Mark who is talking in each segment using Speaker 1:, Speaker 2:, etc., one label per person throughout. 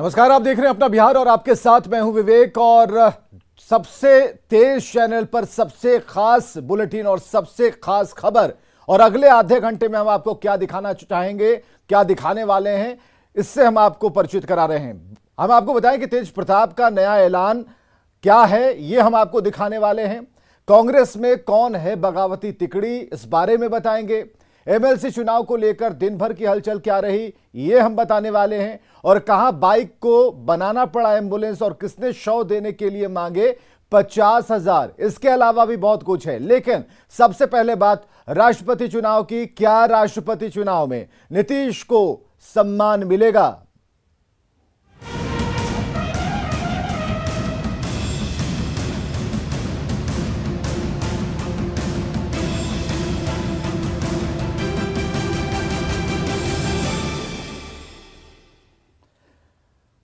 Speaker 1: नमस्कार, आप देख रहे हैं अपना बिहार और आपके साथ मैं हूं विवेक। और सबसे तेज चैनल पर सबसे खास बुलेटिन और सबसे खास खबर, और अगले आधे घंटे में हम आपको क्या दिखाना चाहेंगे, क्या दिखाने वाले हैं, इससे हम आपको परिचित करा रहे हैं। हम आपको बताएं कि तेज प्रताप का नया ऐलान क्या है, यह हम आपको दिखाने वाले हैं। कांग्रेस में कौन है बगावती तिकड़ी, इस बारे में बताएंगे। एमएलसी चुनाव को लेकर दिन भर की हलचल क्या रही, ये हम बताने वाले हैं। और कहां बाइक को बनाना पड़ा एम्बुलेंस और किसने शव देने के लिए मांगे 50,000, इसके अलावा भी बहुत कुछ है। लेकिन सबसे पहले बात राष्ट्रपति चुनाव की। क्या राष्ट्रपति चुनाव में नीतीश को सम्मान मिलेगा?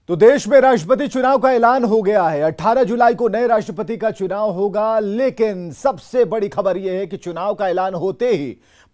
Speaker 1: तो देश में राष्ट्रपति चुनाव का ऐलान हो गया है। 18 जुलाई को नए राष्ट्रपति का चुनाव होगा। लेकिन सबसे बड़ी खबर यह है कि चुनाव का ऐलान होते ही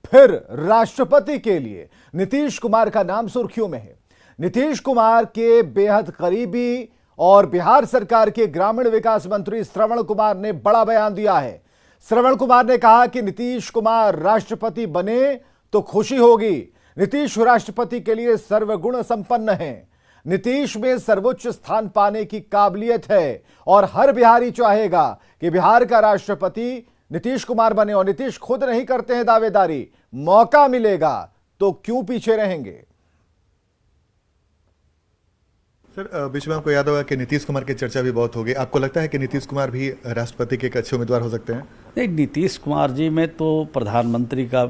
Speaker 1: फिर राष्ट्रपति के लिए नीतीश कुमार का नाम सुर्खियों में है। नीतीश कुमार के बेहद करीबी और बिहार सरकार के ग्रामीण विकास मंत्री श्रवण कुमार ने बड़ा बयान दिया है। श्रवण कुमार ने कहा कि नीतीश कुमार राष्ट्रपति बने तो खुशी होगी। नीतीश राष्ट्रपति के लिए सर्वगुण संपन्न है। नीतीश में सर्वोच्च स्थान पाने की काबिलियत है और हर बिहारी चाहेगा कि बिहार का राष्ट्रपति नीतीश कुमार बने। और नीतीश खुद नहीं करते हैं दावेदारी, मौका मिलेगा तो क्यों पीछे रहेंगे।
Speaker 2: सर, बीच में आपको याद होगा कि नीतीश कुमार की चर्चा भी बहुत होगी। आपको लगता है कि नीतीश कुमार भी राष्ट्रपति के एक अच्छे उम्मीदवार हो सकते हैं?
Speaker 3: नहीं, नीतीश कुमार जी में तो प्रधानमंत्री का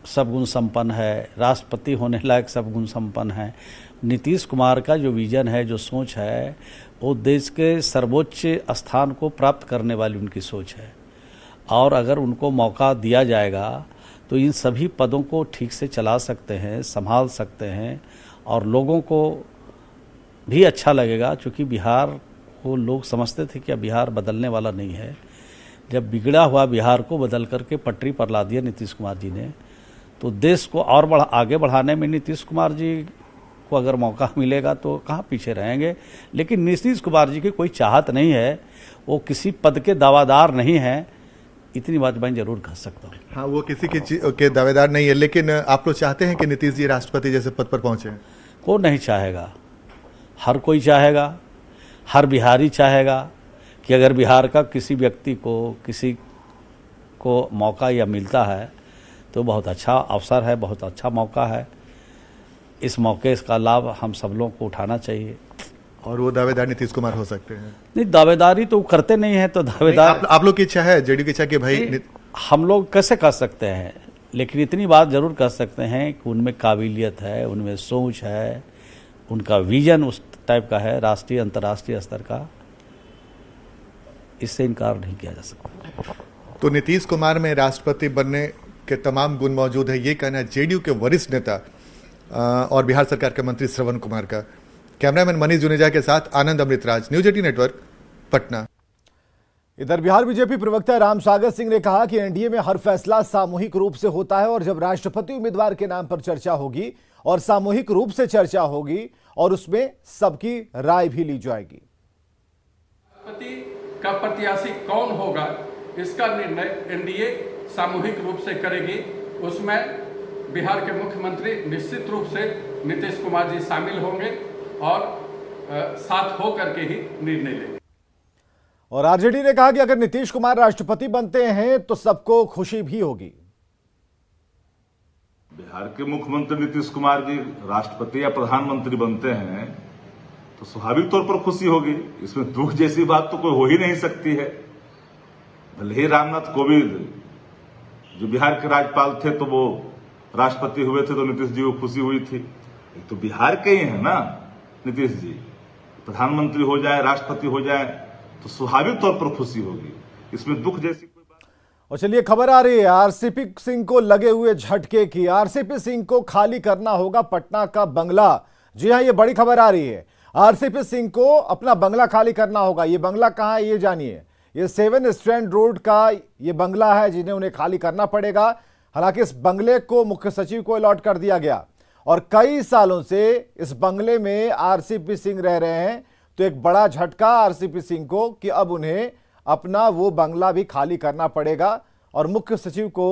Speaker 3: सब गुण संपन्न है, राष्ट्रपति होने लायक सब गुण संपन्न है। नीतीश कुमार का जो विजन है, जो सोच है, वो देश के सर्वोच्च स्थान को प्राप्त करने वाली उनकी सोच है। और अगर उनको मौका दिया जाएगा तो इन सभी पदों को ठीक से चला सकते हैं, संभाल सकते हैं और लोगों को भी अच्छा लगेगा। क्योंकि बिहार को लोग समझते थे कि बिहार बदलने वाला नहीं है। जब बिगड़ा हुआ बिहार को बदल करके पटरी पर ला दिया नीतीश कुमार जी ने, तो देश को और आगे बढ़ाने में नीतीश कुमार जी को अगर मौका मिलेगा तो कहाँ पीछे रहेंगे। लेकिन नीतीश कुमार जी की कोई चाहत नहीं है, वो किसी पद के दावेदार नहीं है, इतनी बात मैं जरूर कह सकता हूँ।
Speaker 2: हाँ, वो किसी के दावेदार नहीं है, लेकिन आप लोग चाहते हैं कि नीतीश जी राष्ट्रपति जैसे पद पर पहुंचे?
Speaker 3: कौन नहीं चाहेगा, हर कोई चाहेगा, हर बिहारी चाहेगा कि अगर बिहार का किसी व्यक्ति को, किसी को मौका या मिलता है तो बहुत अच्छा अवसर है, बहुत अच्छा मौका है। इस मौके का लाभ हम सब लोगों को उठाना चाहिए।
Speaker 2: और वो दावेदार नीतीश कुमार हो सकते हैं?
Speaker 3: नहीं, दावेदारी तो करते नहीं है, तो दावेदार
Speaker 2: आप लोग की इच्छा है, जेडीयू की इच्छा कि भाई
Speaker 3: हम लोग कैसे कर सकते हैं। लेकिन इतनी बात जरूर कर सकते हैं कि उनमें काबिलियत है, उनमें सोच है, उनका विजन उस टाइप का है, राष्ट्रीय अंतर्राष्ट्रीय स्तर का। इससे इनकार नहीं किया जा सकता।
Speaker 2: तो नीतीश कुमार में राष्ट्रपति बनने के तमाम गुण मौजूद है, ये कहना है जेडीयू के वरिष्ठ नेता और बिहार सरकार के मंत्री श्रवण कुमार का। कैमरामैन मनीष जुनेजा के साथ आनंद अमृतराज, न्यूज 18 नेटवर्क, पटना।
Speaker 1: इधर बिहार बीजेपी प्रवक्ता राम सागर सिंह ने कहा कि एनडीए में हर फैसला सामूहिक रूप से होता है और जब राष्ट्रपति उम्मीदवार के नाम पर चर्चा होगी और सामूहिक रूप से चर्चा होगी और उसमें सबकी राय भी ली जाएगी।
Speaker 4: राष्ट्रपति का प्रत्याशी कौन होगा, इसका निर्णय एनडीए सामूहिक रूप से करेगी। उसमें बिहार के मुख्यमंत्री निश्चित रूप से नीतीश कुमार जी शामिल होंगे और साथ होकर के ही निर्णय लेंगे।
Speaker 1: और आरजेडी ने कहा कि अगर नीतीश कुमार राष्ट्रपति बनते हैं तो सबको खुशी भी होगी।
Speaker 5: बिहार के मुख्यमंत्री नीतीश कुमार जी राष्ट्रपति या प्रधानमंत्री बनते हैं तो स्वाभाविक तौर पर खुशी होगी। इसमें दुख जैसी बात तो कोई हो ही नहीं सकती है। भले ही रामनाथ कोविंद जो बिहार के राज्यपाल थे तो वो राष्ट्रपति हुए थे तो नीतीश जी को खुशी हुई थी। ये तो बिहार के ही है ना नीतीश जी। प्रधानमंत्री हो जाए, राष्ट्रपति हो जाए तो स्वाभाविक तौर पर खुशी होगी। इसमें दुख जैसी कोई बात।
Speaker 1: और चलिए, खबर आ रही है आरसीपी सिंह को लगे हुए झटके की। आरसीपी सिंह को खाली करना होगा पटना का बंगला। जी हां, ये बड़ी खबर आ रही है। आरसीपी सिंह को अपना बंगला खाली करना होगा। ये बंगला कहां है ये जानिए। ये 7 स्ट्रैंड रोड का ये बंगला है जिन्हें उन्हें खाली करना पड़ेगा। हालांकि इस बंगले को मुख्य सचिव को अलॉट कर दिया गया और कई सालों से इस बंगले में आरसीपी सिंह रह रहे हैं। तो एक बड़ा झटका आरसीपी सिंह को कि अब उन्हें अपना वो बंगला भी खाली करना पड़ेगा और मुख्य सचिव को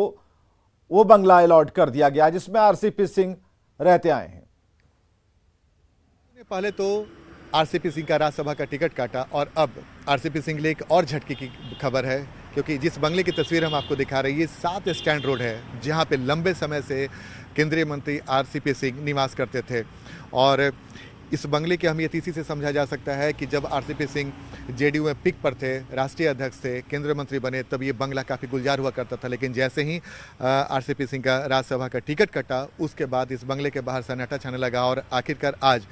Speaker 1: वो बंगला अलॉट कर दिया गया जिसमें आरसीपी सिंह रहते आए हैं।
Speaker 2: पहले तो आरसीपी सिंह का राज्यसभा का टिकट काटा और अब आरसीपी सिंह के लिए एक और झटके की खबर है, क्योंकि जिस बंगले की तस्वीर हम आपको दिखा रहे हैं ये 7 स्टैंड रोड है, जहां पे लंबे समय से केंद्रीय मंत्री आरसीपी सिंह निवास करते थे। और इस बंगले की अहमियत इसी से समझा जा सकता है कि जब आरसीपी सिंह जेडीयू में पिक पर थे, राष्ट्रीय अध्यक्ष थे, केंद्रीय मंत्री बने, तब ये बंगला काफ़ी गुलजार हुआ करता था। लेकिन जैसे ही आरसीपी सिंह का राज्यसभा का टिकट कटा, उसके बाद इस बंगले के बाहर सन्नाटा छाने लगा और आखिरकार आज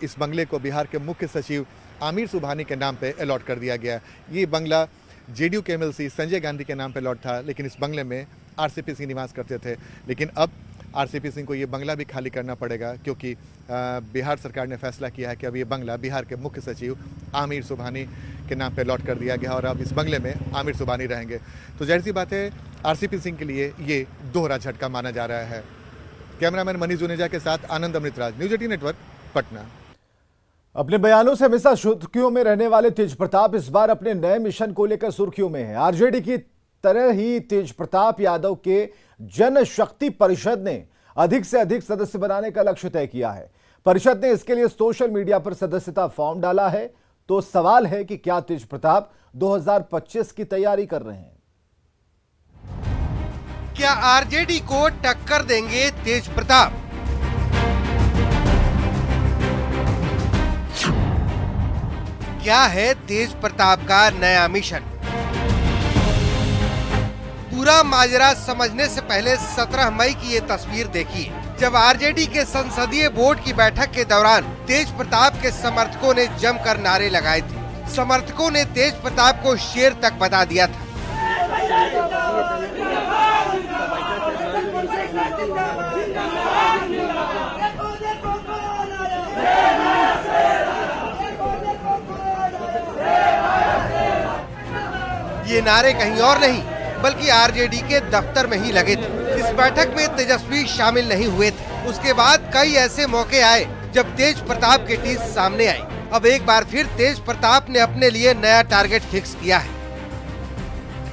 Speaker 2: इस बंगले को बिहार के मुख्य सचिव आमिर सुबहानी के नाम पे अलॉट कर दिया गया। ये बंगला जेडीयू के एमएलसी संजय गांधी के नाम पे अलॉट था, लेकिन इस बंगले में आरसीपी सिंह निवास करते थे। लेकिन अब आरसीपी सिंह को ये बंगला भी खाली करना पड़ेगा, क्योंकि बिहार सरकार ने फैसला किया है कि अब ये बंगला बिहार के मुख्य सचिव आमिर सुबहानी के नाम पे अलॉट कर दिया गया और अब इस बंगले में आमिर सुबहानी रहेंगे। तो जाहिर सी बात है आरसीपी सिंह के लिए ये दोहरा झटका माना जा रहा है। कैमरामैन मनीष जुनेजा के साथ आनंद अमृतराज, न्यूज 18 नेटवर्क, पटना।
Speaker 1: अपने बयानों से हमेशा सुर्खियों में रहने वाले तेज प्रताप इस बार अपने नए मिशन को लेकर सुर्खियों में है। आरजेडी की तरह ही तेज प्रताप यादव के जनशक्ति परिषद ने अधिक से अधिक सदस्य बनाने का लक्ष्य तय किया है। परिषद ने इसके लिए सोशल मीडिया पर सदस्यता फॉर्म डाला है। तो सवाल है कि क्या तेज प्रताप 2025 की तैयारी कर रहे हैं?
Speaker 6: क्या आरजेडी को टक्कर देंगे तेज प्रताप? क्या है तेज प्रताप का नया मिशन? पूरा माजरा समझने से पहले 17 मई की ये तस्वीर देखिए, जब आरजेडी के संसदीय बोर्ड की बैठक के दौरान तेज प्रताप के समर्थकों ने जमकर नारे लगाए थे। समर्थकों ने तेज प्रताप को शेर तक बता दिया था। ये नारे कहीं और नहीं बल्कि आरजेडी के दफ्तर में ही लगे थे। इस बैठक में तेजस्वी शामिल नहीं हुए थे। उसके बाद कई ऐसे मौके आए जब तेज प्रताप की टीम सामने आई। अब एक बार फिर तेज प्रताप ने अपने लिए नया टारगेट फिक्स किया है।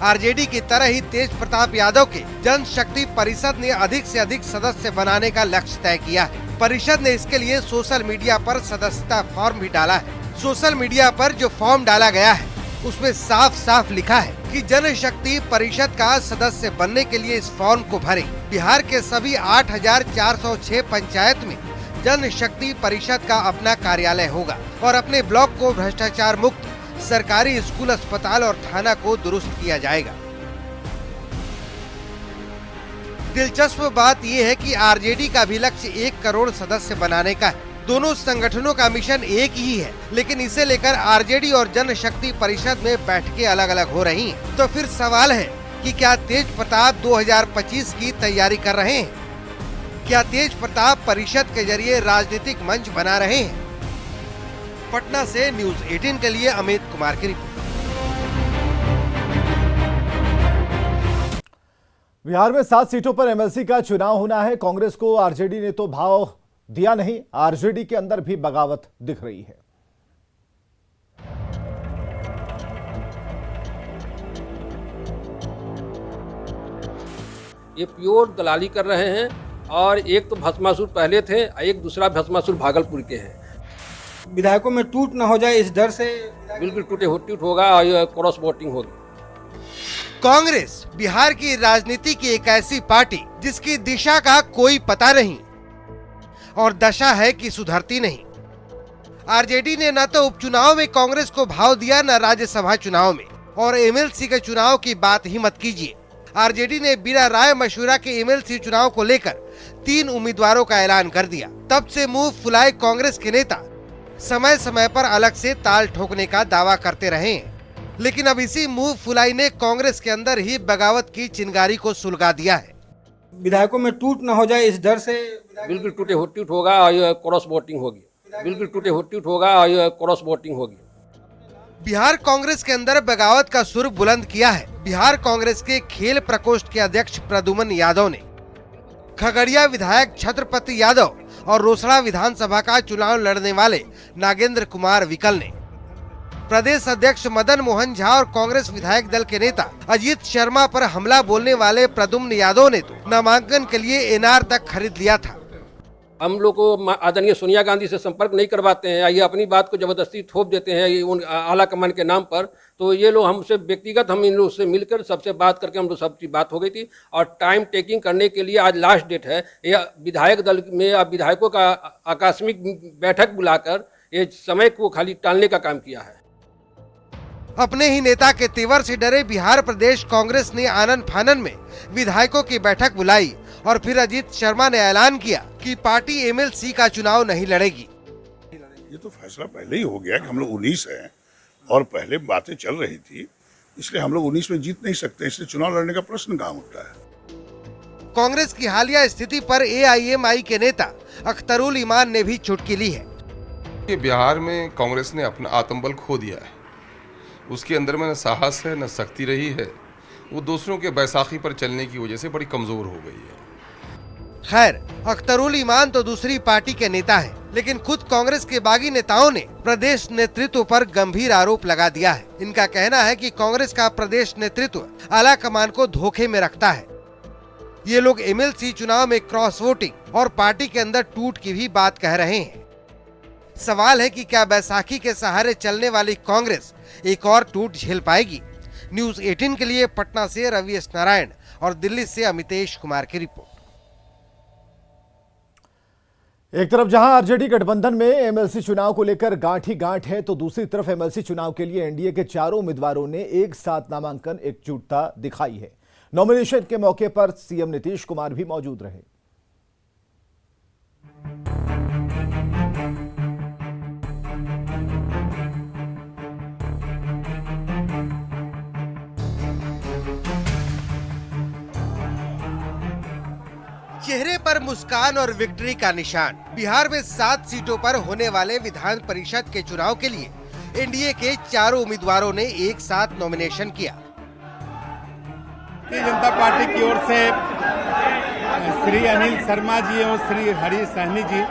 Speaker 6: आरजेडी की तरह ही तेज प्रताप यादव के जनशक्ति परिषद ने अधिक से अधिक सदस्य बनाने का लक्ष्य तय किया है। परिषद ने इसके लिए सोशल मीडिया पर सदस्यता फॉर्म भी डाला है। सोशल मीडिया पर जो फॉर्म डाला गया है उसमें साफ साफ लिखा है कि जनशक्ति परिषद का सदस्य बनने के लिए इस फॉर्म को भरें। बिहार के सभी 8,406 पंचायत में जनशक्ति परिषद का अपना कार्यालय होगा और अपने ब्लॉक को भ्रष्टाचार मुक्त, सरकारी स्कूल, अस्पताल और थाना को दुरुस्त किया जाएगा। दिलचस्प बात यह है कि आरजेडी का भी लक्ष्य 1 करोड़ सदस्य बनाने का है। दोनों संगठनों का मिशन एक ही है, लेकिन इसे लेकर आरजेडी और जनशक्ति परिषद में बैठकें अलग अलग हो रही हैं। तो फिर सवाल है कि क्या तेज प्रताप 2025 की तैयारी कर रहे हैं? क्या तेज प्रताप परिषद के जरिए राजनीतिक मंच बना रहे हैं? पटना से न्यूज 18 के लिए अमित कुमार की रिपोर्ट।
Speaker 1: बिहार में 7 सीटों पर एमएलसी का चुनाव होना है। कांग्रेस को आरजेडी ने तो भाव दिया नहीं, आरजेडी के अंदर भी बगावत दिख रही है।
Speaker 7: ये प्योर दलाली कर रहे हैं और एक तो भस्मासुर पहले थे, एक दूसरा भस्मासुर भागलपुर के हैं।
Speaker 8: विधायकों में टूट न हो जाए इस डर से
Speaker 7: बिल्कुल टूट होगा और क्रॉस वोटिंग होगी।
Speaker 6: कांग्रेस बिहार की राजनीति की एक ऐसी पार्टी जिसकी दिशा का कोई पता नहीं और दशा है कि सुधरती नहीं। आरजेडी ने न तो उपचुनाव में कांग्रेस को भाव दिया, न राज्यसभा चुनाव में, और एमएलसी के चुनाव की बात ही मत कीजिए। आरजेडी ने बिना राय मशवरा के एमएलसी चुनाव को लेकर 3 उम्मीदवारों का ऐलान कर दिया। तब से मुंह फुलाए कांग्रेस के नेता समय समय पर अलग से ताल ठोकने का दावा करते रहे हैं, लेकिन अब इसी मुंह फुलाई ने कांग्रेस के अंदर ही बगावत की चिंगारी को सुलगा दिया है।
Speaker 8: विधायकों में टूट न हो जाए इस डर से
Speaker 7: बिल्कुल टूट होगा और क्रॉस वोटिंग होगी। बिल्कुल टूट होगा और क्रॉस वोटिंग होगी।
Speaker 6: बिहार कांग्रेस के अंदर बगावत का सुर बुलंद किया है बिहार कांग्रेस के खेल प्रकोष्ठ के अध्यक्ष प्रद्युम्न यादव ने। खगड़िया विधायक छत्रपति यादव और रोसड़ा विधानसभा का चुनाव लड़ने वाले नागेंद्र कुमार विकल ने। प्रदेश अध्यक्ष मदन मोहन झा और कांग्रेस विधायक दल के नेता अजीत शर्मा पर हमला बोलने वाले प्रद्युम्न यादव ने तो नामांकन के लिए एनआर तक खरीद लिया था।
Speaker 7: हम लोग को आदरणीय सोनिया गांधी से संपर्क नहीं करवाते हैं, ये अपनी बात को जबरदस्ती थोप देते हैं उन आला कमान के नाम पर। तो ये लोग हमसे व्यक्तिगत हम इन लोग से मिलकर सबसे बात करके हम लोग सबकी बात हो गई थी और टाइम टेकिंग करने के लिए आज लास्ट डेट है। यह विधायक दल में विधायकों का आकस्मिक बैठक बुलाकर ये समय को खाली टालने का काम किया है।
Speaker 6: अपने ही नेता के तेवर से डरे बिहार प्रदेश कांग्रेस ने आनन फानन में विधायकों की बैठक बुलाई और फिर अजीत शर्मा ने ऐलान किया कि पार्टी एमएलसी का चुनाव नहीं लड़ेगी।
Speaker 9: ये तो फैसला पहले ही हो गया कि हम लोग 19 हैं और पहले बातें चल रही थी, इसलिए हम लोग 19 में जीत नहीं सकते, इसलिए चुनाव लड़ने का प्रश्न कहाँ उठता है।
Speaker 6: कांग्रेस की हालिया स्थिति पर एआईएमआई के नेता अख्तरुल ईमान ने भी चुटकी ली है।
Speaker 10: बिहार में कांग्रेस ने अपना आत्मबल खो दिया है, उसके अंदर में न साहस है न शक्ति रही है, वो दूसरों के बैसाखी पर चलने की वजह से बड़ी कमजोर हो गई है।
Speaker 6: खैर, अख्तरुल ईमान तो दूसरी पार्टी के नेता हैं, लेकिन खुद कांग्रेस के बागी नेताओं ने प्रदेश नेतृत्व पर गंभीर आरोप लगा दिया है। इनका कहना है कि कांग्रेस का प्रदेश नेतृत्व आला कमान को धोखे में रखता है। ये लोग एमएलसी चुनाव में क्रॉस वोटिंग और पार्टी के अंदर टूट की भी बात कह रहे हैं। सवाल है कि क्या बैसाखी के सहारे चलने वाली कांग्रेस एक और टूट झेल पाएगी? न्यूज़ 18 के लिए पटना से रवि एस नारायण और दिल्ली से अमितेश कुमार की रिपोर्ट।
Speaker 1: एक तरफ जहां आरजेडी गठबंधन में एमएलसी चुनाव को लेकर गांठ ही गांठ है, तो दूसरी तरफ एमएलसी चुनाव के लिए एनडीए के चारों उम्मीदवारों ने एक साथ नामांकन एकजुटता दिखाई है। नॉमिनेशन के मौके पर सीएम नीतीश कुमार भी मौजूद रहे।
Speaker 6: चेहरे पर मुस्कान और विक्ट्री का निशान। बिहार में 7 सीटों पर होने वाले विधान परिषद के चुनाव के लिए एनडीए के चारों उम्मीदवारों ने एक साथ नॉमिनेशन किया।
Speaker 11: भारतीय जनता पार्टी की ओर से श्री अनिल शर्मा जी और श्री हरीश सहनी जी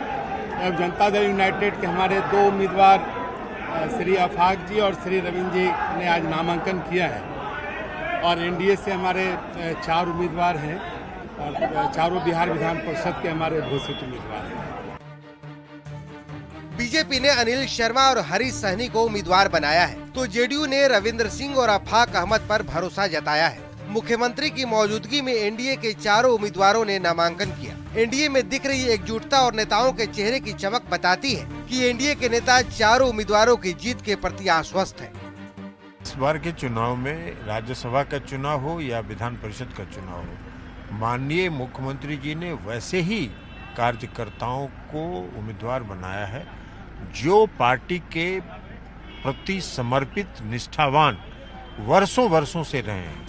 Speaker 11: और जनता दल यूनाइटेड के हमारे 2 उम्मीदवार श्री आफाक जी और श्री रविंद्र जी ने आज नामांकन किया है और एनडीए से हमारे 4 उम्मीदवार हैं और चारों बिहार विधान परिषद के हमारे घोषित उम्मीदवार हैं।
Speaker 6: बीजेपी ने अनिल शर्मा और हरीश सहनी को उम्मीदवार बनाया है, तो जेडीयू ने रविंद्र सिंह और आफाक अहमद पर भरोसा जताया है। मुख्यमंत्री की मौजूदगी में एनडीए के चारों उम्मीदवारों ने नामांकन किया। एनडीए में दिख रही एकजुटता और नेताओं के चेहरे की चमक बताती है कि एनडीए के नेता चारों उम्मीदवारों की जीत के प्रति आश्वस्त हैं।
Speaker 12: इस बार के चुनाव में राज्यसभा का चुनाव हो या विधान परिषद का चुनाव हो, माननीय मुख्यमंत्री जी ने वैसे ही कार्यकर्ताओं को उम्मीदवार बनाया है जो पार्टी के प्रति समर्पित निष्ठावान वर्षों से रहे हैं।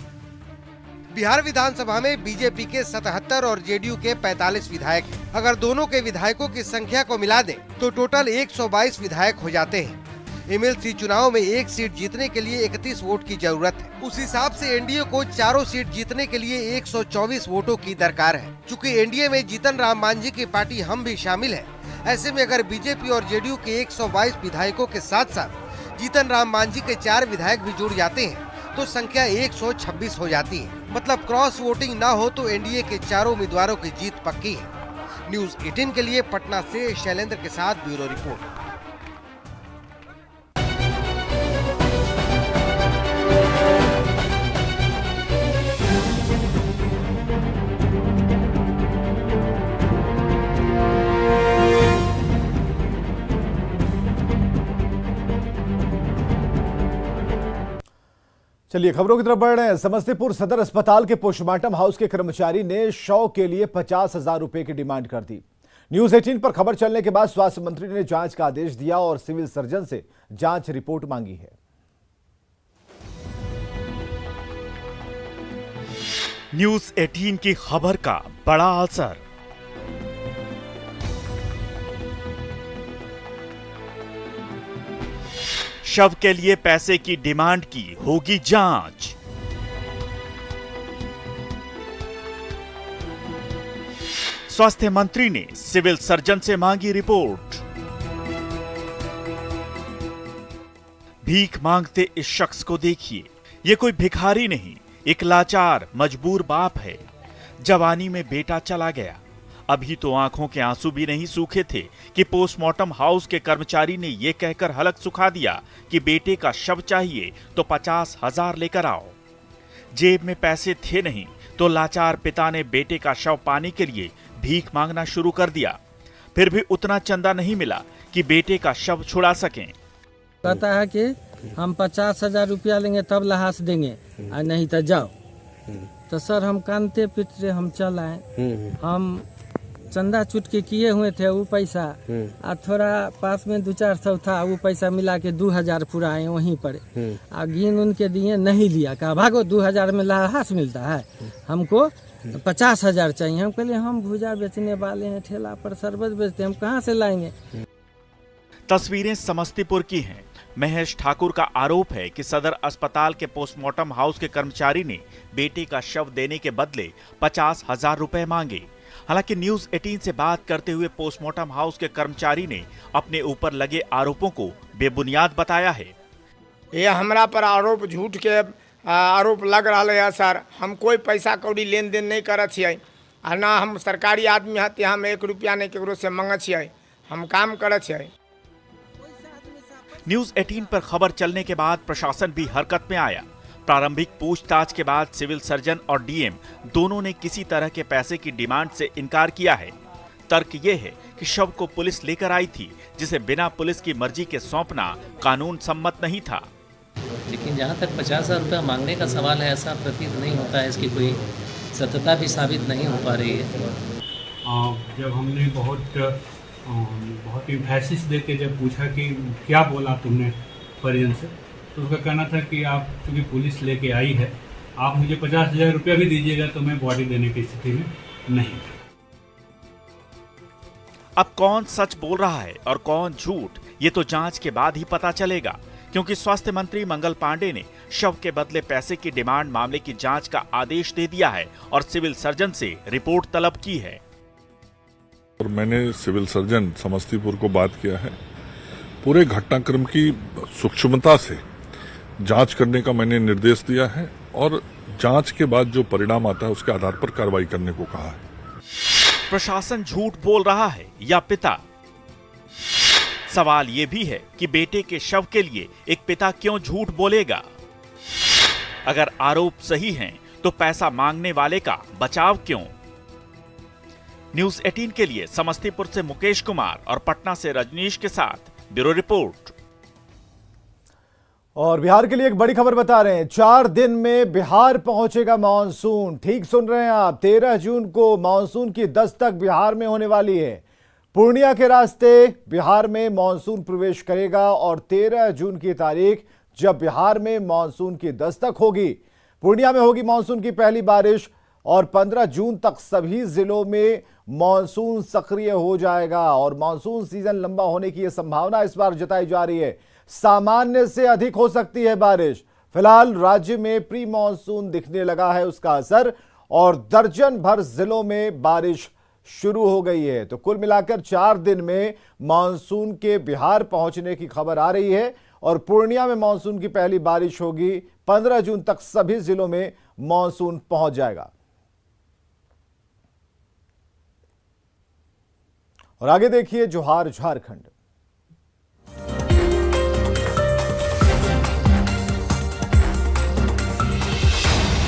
Speaker 6: बिहार विधानसभा में बीजेपी के 77 और जेडीयू के 45 विधायक हैं। अगर दोनों के विधायकों की संख्या को मिला दें तो टोटल 122 विधायक हो जाते हैं। एमएलसी चुनाव में एक सीट जीतने के लिए 31 वोट की जरूरत है। उस हिसाब से एनडीए को चारों सीट जीतने के लिए 124 वोटों की दरकार है। चूँकि एनडीए में जीतन राम मांझी की पार्टी हम भी शामिल है, ऐसे में अगर बीजेपी और जेडीयू के 122 विधायकों के साथ साथ जीतन राम मांझी के 4 विधायक भी जुड़ जाते हैं तो संख्या 126 हो जाती है। मतलब क्रॉस वोटिंग ना हो तो एनडीए के चारों उम्मीदवारों की जीत पक्की है। न्यूज़ 18 के लिए पटना से शैलेंद्र के साथ ब्यूरो रिपोर्ट।
Speaker 1: चलिए खबरों की तरफ बढ़ रहे हैं। समस्तीपुर सदर अस्पताल के पोस्टमार्टम हाउस के कर्मचारी ने शव के लिए 50,000 रुपए की डिमांड कर दी। न्यूज़ 18 पर खबर चलने के बाद स्वास्थ्य मंत्री ने जांच का आदेश दिया और सिविल सर्जन से जांच रिपोर्ट मांगी है।
Speaker 13: न्यूज़ 18 की खबर का बड़ा असर। शव के लिए पैसे की डिमांड की होगी जांच। स्वास्थ्य मंत्री ने सिविल सर्जन से मांगी रिपोर्ट। भीख मांगते इस शख्स को देखिए, ये कोई भिखारी नहीं, एक लाचार मजबूर बाप है। जवानी में बेटा चला गया, अभी तो आंखों के आंसू भी नहीं सूखे थे कि पोस्टमार्टम हाउस के कर्मचारी ने यह कहकर हलक सुखा दिया कि बेटे का शव चाहिए तो 50,000 लेकर आओ। जेब में पैसे थे नहीं तो लाचार पिता ने बेटे का शव पाने के लिए भीख मांगना शुरू कर दिया। फिर भी उतना चंदा नहीं मिला कि बेटे का शव छुड़ा सकें।
Speaker 14: कहता है कि हम 50,000 रुपया लेंगे तब लहास देंगे और नहीं तो जाओ। तो सर हम कानते पीटते हम चल आए। हम चंदा चुट के किए हुए थे वो पैसा, और थोड़ा पास में 200-400 था, वो पैसा मिला के 2,000 पूरा आए वहीं पर। और गिन उनके दिए, नहीं लिया, कहा भागो 2,000 में लहास मिलता है, हमको 50,000 चाहिए। हम कहले हम भुजा बेचने वाले हैं, ठेला पर शरबत बेचते, हम कहाँ से लाएंगे।
Speaker 13: तस्वीरें समस्तीपुर की हैं। महेश ठाकुर का आरोप है कि सदर अस्पताल के पोस्टमार्टम हाउस के कर्मचारी ने बेटे का शव देने के बदले 50,000 रुपए मांगे। हालांकि न्यूज 18 से बात करते हुए पोस्टमार्टम हाउस के कर्मचारी ने अपने ऊपर लगे आरोपों को बेबुनियाद बताया है।
Speaker 15: ये हमरा पर आरोप झूठ के आरोप लग रहा है सर। हम कोई पैसा कौड़ी लेन देन नहीं करे छियै, आ ना हम सरकारी आदमी हती, हम 1 रुपया नहीं केकरो से मांगे छियै, हम काम करे छियै।
Speaker 13: न्यूज 18 पर खबर चलने के बाद प्रशासन भी हरकत में आया। प्रारंभिक पूछताछ के बाद सिविल सर्जन और डीएम दोनों ने किसी तरह के पैसे की डिमांड से इनकार किया है। तर्क ये है कि शव को पुलिस लेकर आई थी, जिसे बिना पुलिस की मर्जी के सौंपना कानून सम्मत नहीं था।
Speaker 16: लेकिन जहाँ तक 50,000 रुपया मांगने का सवाल है, ऐसा प्रतीत नहीं होता है, इसकी कोई सत्यता भी साबित नहीं हो पा रही है।
Speaker 11: जब हमने बहुत एम्फेसिस दे के जब पूछा कि क्या बोला तुमने परिजन से, तो उसका कहना था कि आप क्योंकि पुलिस लेके आई है, आप मुझे 50,000 रुपया भी दीजिएगा तो मैं बॉडी देने की स्थिति में नहीं।
Speaker 13: अब कौन सच बोल रहा है और कौन झूठ, ये तो जांच के बाद ही पता चलेगा, क्योंकि स्वास्थ्य मंत्री मंगल पांडे ने शव के बदले पैसे की डिमांड मामले की जांच का आदेश दे दिया है और सिविल सर्जन से रिपोर्ट तलब की है।
Speaker 9: और मैंने सिविल सर्जन समस्तीपुर को बात किया है, पूरे घटनाक्रम की सूक्ष्मता से जांच करने का मैंने निर्देश दिया है और जांच के बाद जो परिणाम आता है उसके आधार पर कार्रवाई करने को कहा है।
Speaker 13: प्रशासन झूठ बोल रहा है या पिता? सवाल ये भी है कि बेटे के शव के लिए एक पिता क्यों झूठ बोलेगा? अगर आरोप सही हैं, तो पैसा मांगने वाले का बचाव क्यों? न्यूज 18 के लिए समस्तीपुर से मुकेश कुमार और पटना से रजनीश के साथ ब्यूरो रिपोर्ट।
Speaker 1: और बिहार के लिए एक बड़ी खबर बता रहे हैं, 4 दिन में बिहार पहुंचेगा मानसून। ठीक सुन रहे हैं आप, 13 जून को मानसून की दस्तक बिहार में होने वाली है। पूर्णिया के रास्ते बिहार में मानसून प्रवेश करेगा और 13 जून की तारीख जब बिहार में मानसून की दस्तक होगी, पूर्णिया में होगी मानसून की पहली बारिश और 15 जून तक सभी जिलों में मानसून सक्रिय हो जाएगा और मानसून सीजन लंबा होने की यह संभावना इस बार जताई जा रही है। सामान्य से अधिक हो सकती है बारिश। फिलहाल राज्य में प्री मानसून दिखने लगा है उसका असर और दर्जन भर जिलों में बारिश शुरू हो गई है। तो कुल मिलाकर 4 दिन में मानसून के बिहार पहुंचने की खबर आ रही है और पूर्णिया में मानसून की पहली बारिश होगी। 15 जून तक सभी जिलों में मानसून पहुंच जाएगा। और आगे देखिए जोहार झारखंड।